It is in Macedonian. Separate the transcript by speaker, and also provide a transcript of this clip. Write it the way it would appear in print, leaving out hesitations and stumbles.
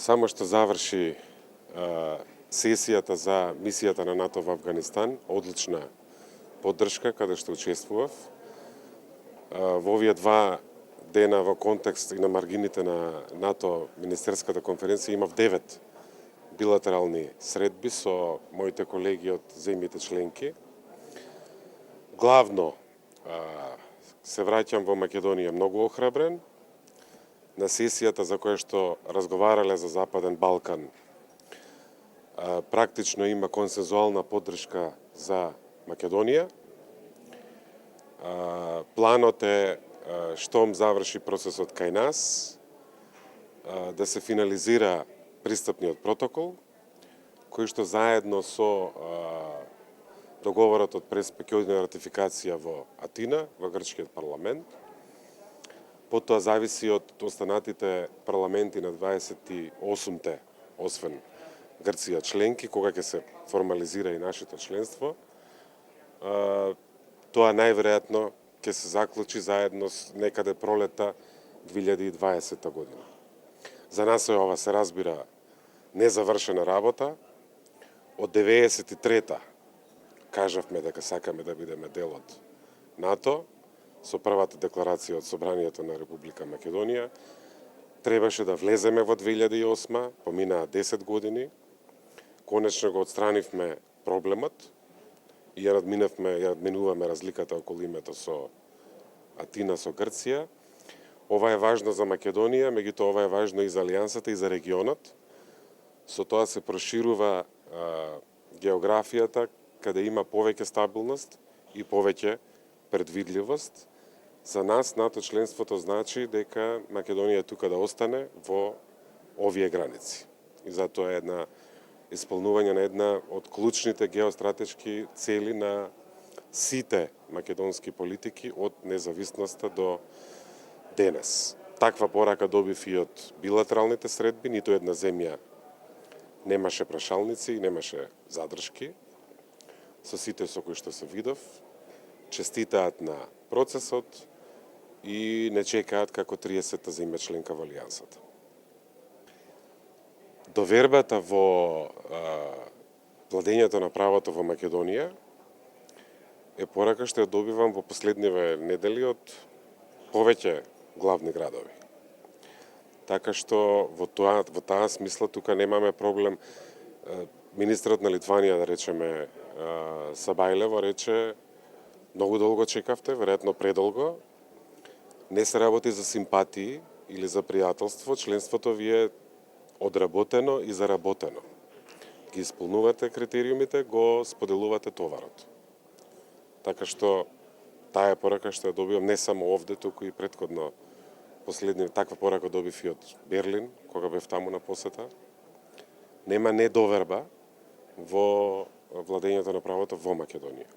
Speaker 1: Само што заврши сесијата за мисијата на НАТО во Авганистан, одлична поддршка каде што учествував. Во овие два дена во контекст и на маргините на НАТО министерската конференција имав 9 билатерални средби со моите колеги од земјите членки. Главно се враќам во Македонија многу охрабрен. На сесијата за која што разговарале за Западен Балкан, практично има консензуална поддршка за Македонија. Планот е штом заврши процесот кај нас, да се финализира пристапниот протокол, кој што заедно со договорот од Преспа ќе оди на ратификација во Атина, во грчкиот парламент. Потоа зависи од останатите парламенти на 28-те, освен Грција членки, кога ќе се формализира и нашето членство. Тоа најверојатно ќе се заклучи заедно некаде пролета 2020 година. За нас е ова, се разбира, незавршена работа. Од 93-та кажавме дека сакаме да бидеме дел од НАТО, со првата декларација од Собранието на Република Македонија. Требаше да влеземе во 2008, поминаа 10 години. Конечно го отстранивме проблемот и ја надминуваме разликата околу името со Атина со Грција. Ова е важно за Македонија, меѓутоа ова е важно и за Алијансата и за регионот. Со тоа се проширува географијата, каде има повеќе стабилност и повеќе предвидливост. За нас НАТО членството значи дека Македонија е тука да остане во овие граници. И затоа е исполнување на една од клучните геостратешки цели на сите македонски политики од независноста до денес. Таква порака добив и од билатералните средби, ниту една земја немаше прашалници и немаше задршки. Со сите со кои што се видов, честитаат на процесот и не чекаат како 30-та земја членка во Алијансата. Довербата во владењето на правото во Македонија е порака што ја добивам во последниве недели од повеќе главни градови. Така што во таа смисла тука немаме проблем. Министрот на Литванија, да речеме, Сабајлево рече: многу долго чекавте, веројатно предолго. Не се работи за симпатии или за пријателство, членството ви е одработено и заработено. Ги исполнувате критериумите, го споделувате товарот. Така што таа е порака што ја добивам не само овде, туку и претходно таква порака добив и од Берлин, кога бев таму на посета. Нема недоверба во владењето на правото во Македонија.